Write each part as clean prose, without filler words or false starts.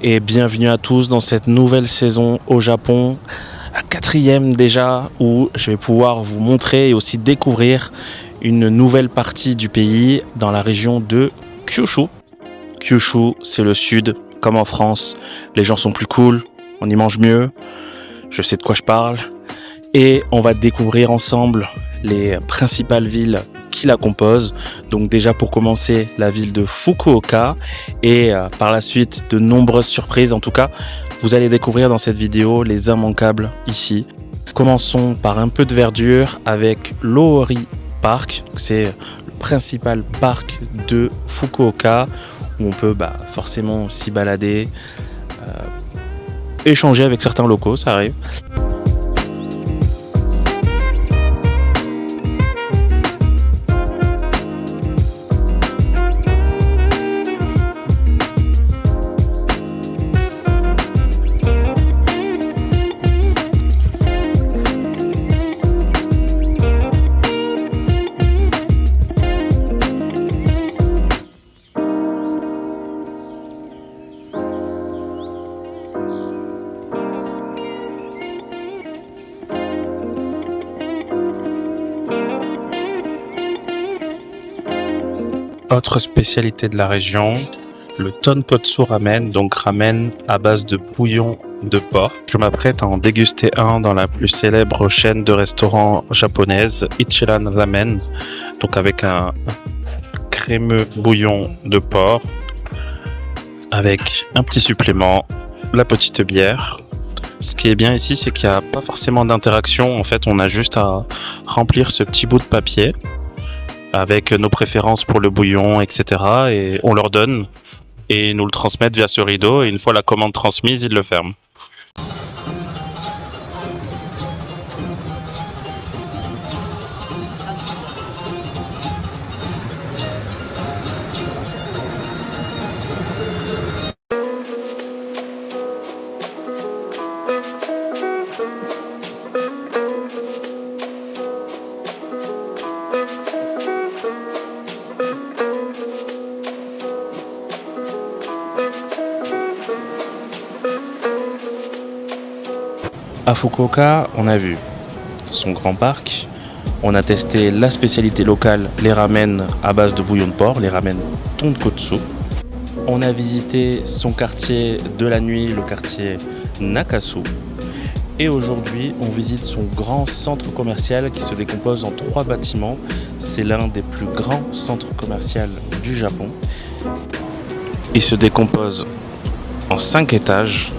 et bienvenue à tous dans cette nouvelle saison au Japon, la 4e déjà, où je vais pouvoir vous montrer et aussi découvrir une nouvelle partie du pays dans la région de Kyushu. Kyushu, c'est le sud, comme en France, les gens sont plus cool, on y mange mieux, je sais de quoi je parle, et on va découvrir ensemble les principales villes qui la composent. Donc déjà pour commencer, la ville de Fukuoka et par la suite de nombreuses surprises. En tout cas, vous allez découvrir dans cette vidéo les immanquables ici. Commençons par un peu de verdure avec l'Ohori Park. C'est le principal parc de Fukuoka où on peut forcément s'y balader, échanger avec certains locaux, ça arrive. Autre spécialité de la région, le tonkotsu ramen, donc ramen à base de bouillon de porc. Je m'apprête à en déguster un dans la plus célèbre chaîne de restaurants japonaise, Ichiran Ramen, donc avec un crémeux bouillon de porc, avec un petit supplément, la petite bière. Ce qui est bien ici, c'est qu'il n'y a pas forcément d'interaction. En fait, on a juste à remplir ce petit bout de papier avec nos préférences pour le bouillon, etc. Et on leur donne et ils nous le transmettent via ce rideau. Et une fois la commande transmise, ils le ferment. À Fukuoka, on a vu son grand parc, on a testé la spécialité locale, les ramen à base de bouillon de porc, les ramen tonkotsu. On a visité son quartier de la nuit, le quartier Nakasu. Et aujourd'hui, on visite son grand centre commercial qui se décompose en 3 bâtiments. C'est l'un des plus grands centres commerciaux du Japon. Il se décompose en 5 étages,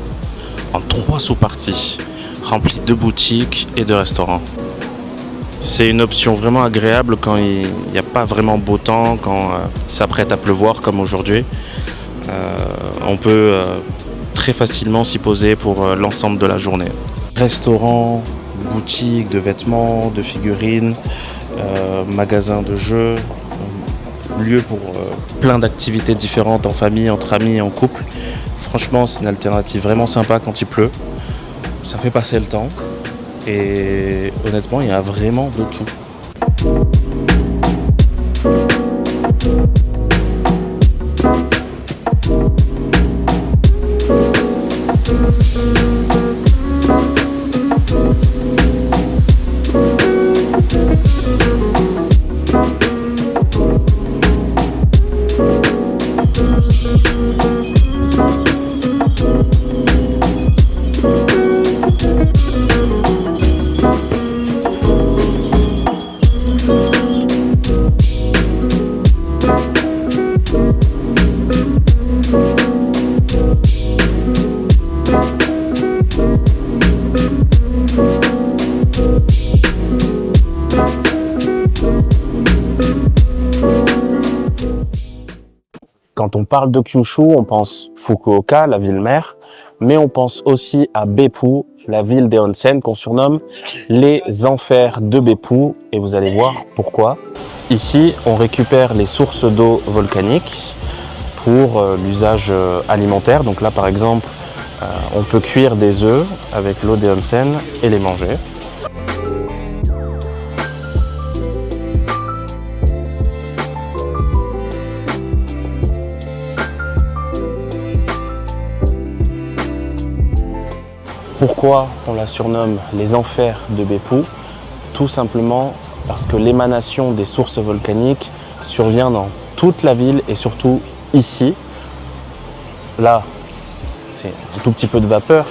en 3 sous-parties, rempli de boutiques et de restaurants. C'est une option vraiment agréable quand il n'y a pas vraiment beau temps, quand ça s'apprête à pleuvoir comme aujourd'hui. On peut très facilement s'y poser pour l'ensemble de la journée. Restaurants, boutiques de vêtements, de figurines, magasins de jeux, lieu pour plein d'activités différentes en famille, entre amis et en couple. Franchement, c'est une alternative vraiment sympa quand il pleut. Ça fait passer le temps et honnêtement, il y a vraiment de tout. Quand on parle de Kyushu, on pense Fukuoka, la ville mère, mais on pense aussi à Beppu, la ville des onsen qu'on surnomme les enfers de Beppu, et vous allez voir pourquoi. Ici, on récupère les sources d'eau volcaniques pour l'usage alimentaire. Donc là, par exemple, on peut cuire des œufs avec l'eau des onsen et les manger. Pourquoi on la surnomme les enfers de Beppu? Tout simplement parce que l'émanation des sources volcaniques survient dans toute la ville et surtout ici. Là, c'est un tout petit peu de vapeur,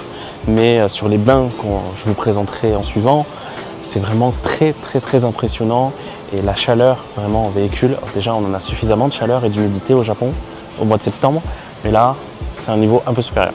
mais sur les bains que je vous présenterai en suivant, c'est vraiment très impressionnant. Et la chaleur vraiment en véhicule, alors déjà on en a suffisamment de chaleur et d'humidité au Japon au mois de septembre, mais là c'est un niveau un peu supérieur.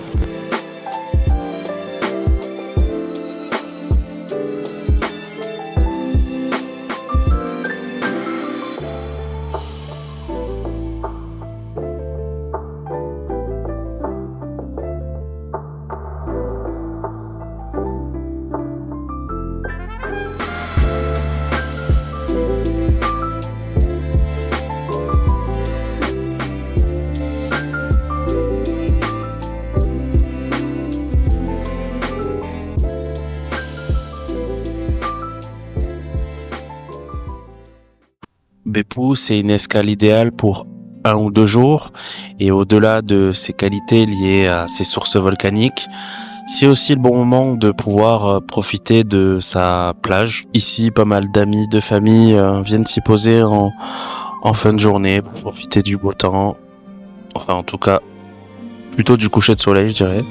Beppu, c'est une escale idéale pour 1 ou 2 jours, et au-delà de ses qualités liées à ses sources volcaniques, c'est aussi le bon moment de pouvoir profiter de sa plage. Ici, pas mal d'amis, de famille viennent s'y poser en fin de journée pour profiter du beau temps, enfin en tout cas plutôt du coucher de soleil, je dirais.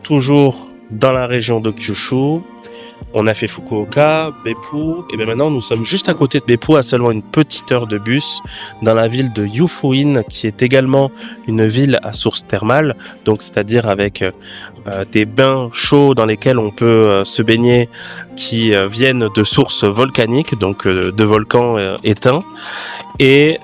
Toujours dans la région de Kyushu, on a fait Fukuoka, Beppu, et bien maintenant nous sommes juste à côté de Beppu, à seulement une petite heure de bus, dans la ville de Yufuin, qui est également une ville à source thermale, donc c'est-à-dire avec des bains chauds dans lesquels on peut se baigner, qui viennent de sources volcaniques, donc de volcans éteints. Et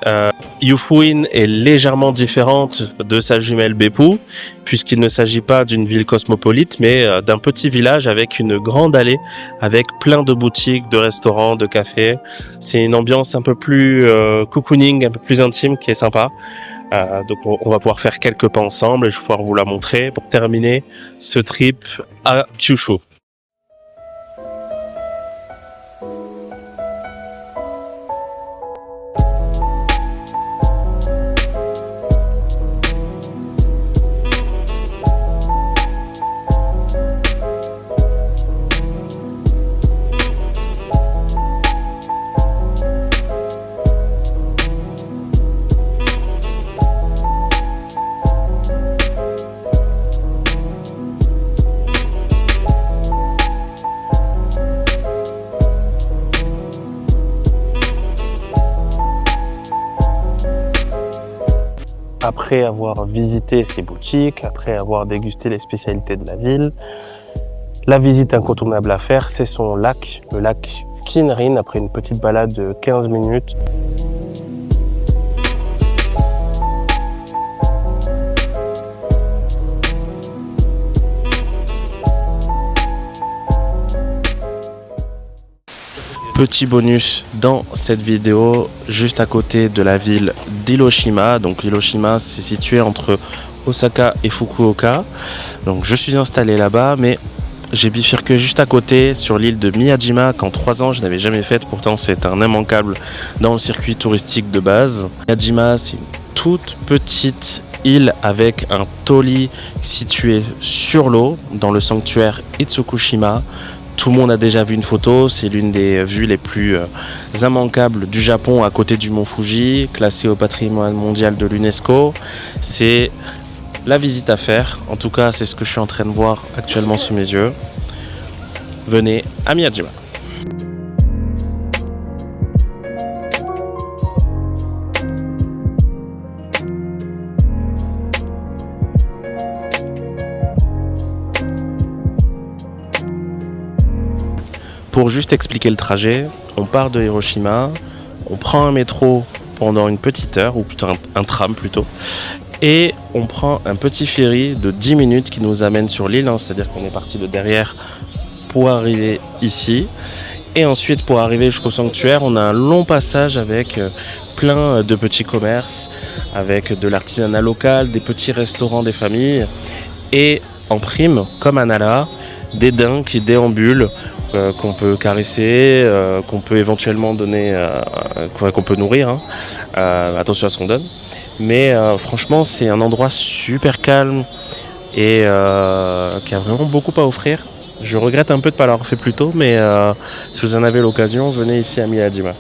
Yufuin est légèrement différente de sa jumelle Beppu, puisqu'il ne s'agit pas d'une ville cosmopolite, mais d'un petit village avec une grande allée, avec plein de boutiques, de restaurants, de cafés. C'est une ambiance un peu plus cocooning, un peu plus intime, qui est sympa. Donc on va pouvoir faire quelques pas ensemble et je vais pouvoir vous la montrer pour terminer ce trip à Kyushu. Après avoir visité ces boutiques, après avoir dégusté les spécialités de la ville, la visite incontournable à faire, c'est son lac, le lac Kinrin, après une petite balade de 15 minutes. Petit bonus dans cette vidéo, juste à côté de la ville d'Hiroshima. Donc Hiroshima, c'est situé entre Osaka et Fukuoka. Donc je suis installé là-bas, mais j'ai bifurqué juste à côté sur l'île de Miyajima qu'en 3 ans je n'avais jamais faite. Pourtant c'est un immanquable dans le circuit touristique de base. Miyajima, c'est une toute petite île avec un toli situé sur l'eau dans le sanctuaire Itsukushima. Tout le monde a déjà vu une photo, c'est l'une des vues les plus immanquables du Japon à côté du mont Fuji, classé au patrimoine mondial de l'UNESCO. C'est la visite à faire, en tout cas c'est ce que je suis en train de voir actuellement sous mes yeux. Venez à Miyajima. Pour juste expliquer le trajet, on part de Hiroshima, on prend un métro pendant une petite heure, ou plutôt un tram plutôt, et on prend un petit ferry de 10 minutes qui nous amène sur l'île, c'est-à-dire qu'on est parti de derrière pour arriver ici. Et ensuite, pour arriver jusqu'au sanctuaire, on a un long passage avec plein de petits commerces, avec de l'artisanat local, des petits restaurants des familles, et en prime, comme à Nara, des daims qui déambulent qu'on peut caresser, qu'on peut éventuellement donner, qu'on peut nourrir. Hein. Attention à ce qu'on donne. Mais franchement, c'est un endroit super calme et qui a vraiment beaucoup à offrir. Je regrette un peu de ne pas l'avoir fait plus tôt, mais si vous en avez l'occasion, venez ici à Miyajima.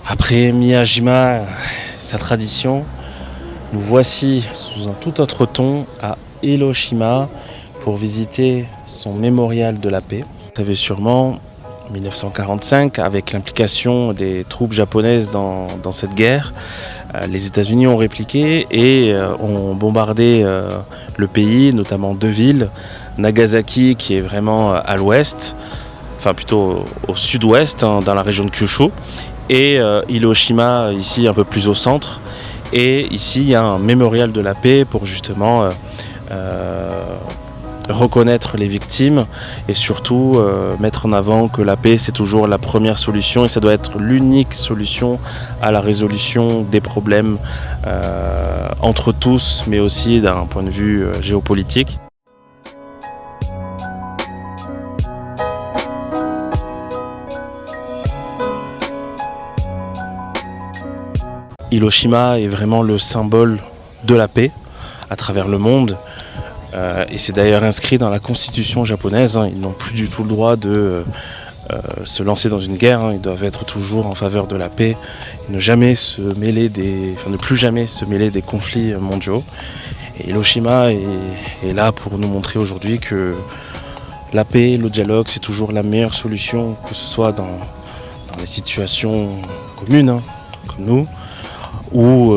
Après Miyajima, sa tradition, nous voici sous un tout autre ton à Hiroshima pour visiter son mémorial de la paix. Vous savez sûrement, 1945, avec l'implication des troupes japonaises dans cette guerre, les États-Unis ont répliqué et ont bombardé le pays, notamment 2 villes, Nagasaki qui est vraiment à l'ouest, enfin plutôt au sud-ouest, hein, dans la région de Kyushu, et Hiroshima ici un peu plus au centre. Et ici il y a un mémorial de la paix pour justement reconnaître les victimes et surtout mettre en avant que la paix c'est toujours la première solution et ça doit être l'unique solution à la résolution des problèmes entre tous, mais aussi d'un point de vue géopolitique. Hiroshima est vraiment le symbole de la paix à travers le monde. Et c'est d'ailleurs inscrit dans la constitution japonaise. Hein. Ils n'ont plus du tout le droit de se lancer dans une guerre. Hein. Ils doivent être toujours en faveur de la paix et ne plus jamais se mêler des conflits mondiaux. Et Hiroshima est là pour nous montrer aujourd'hui que la paix, le dialogue, c'est toujours la meilleure solution, que ce soit dans les situations communes, hein, comme nous, ou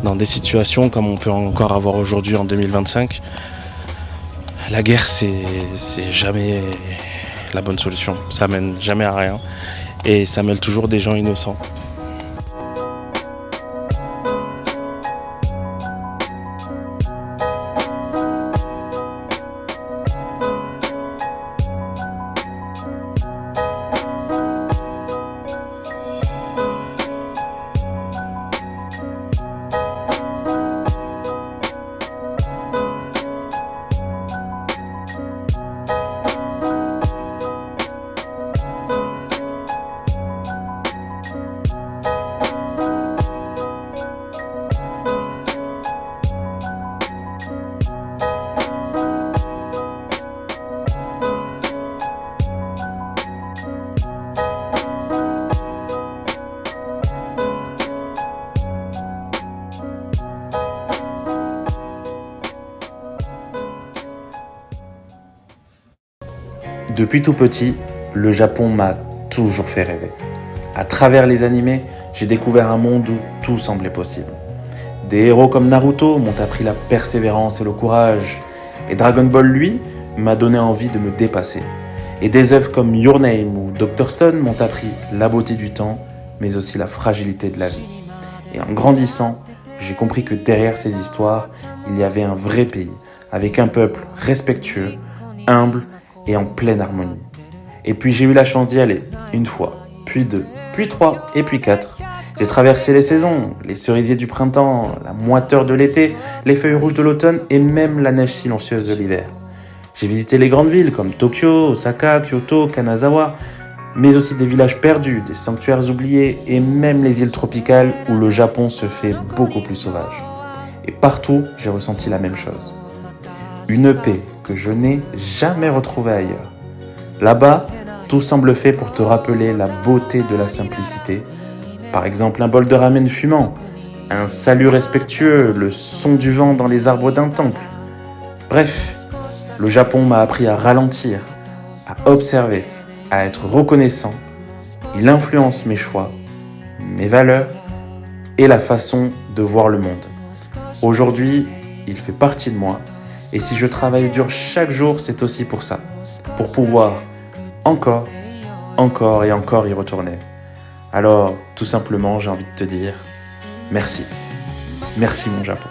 dans des situations comme on peut encore avoir aujourd'hui en 2025. La guerre, c'est jamais la bonne solution. Ça mène jamais à rien et ça mêle toujours des gens innocents. Depuis tout petit, le Japon m'a toujours fait rêver. À travers les animés, j'ai découvert un monde où tout semblait possible. Des héros comme Naruto m'ont appris la persévérance et le courage. Et Dragon Ball, lui, m'a donné envie de me dépasser. Et des œuvres comme Your Name ou Dr. Stone m'ont appris la beauté du temps, mais aussi la fragilité de la vie. Et en grandissant, j'ai compris que derrière ces histoires, il y avait un vrai pays, avec un peuple respectueux, humble et en pleine harmonie. Et puis j'ai eu la chance d'y aller, une fois, puis 2, puis 3 et puis 4. J'ai traversé les saisons, les cerisiers du printemps, la moiteur de l'été, les feuilles rouges de l'automne et même la neige silencieuse de l'hiver. J'ai visité les grandes villes comme Tokyo, Osaka, Kyoto, Kanazawa, mais aussi des villages perdus, des sanctuaires oubliés et même les îles tropicales où le Japon se fait beaucoup plus sauvage. Et partout, j'ai ressenti la même chose. Une paix que je n'ai jamais retrouvée ailleurs. Là-bas, tout semble fait pour te rappeler la beauté de la simplicité. Par exemple, un bol de ramen fumant, un salut respectueux, le son du vent dans les arbres d'un temple. Bref, le Japon m'a appris à ralentir, à observer, à être reconnaissant. Il influence mes choix, mes valeurs et la façon de voir le monde. Aujourd'hui, il fait partie de moi et si je travaille dur chaque jour, c'est aussi pour ça, pour pouvoir encore et encore y retourner. Alors, tout simplement, j'ai envie de te dire merci. Merci mon Japon.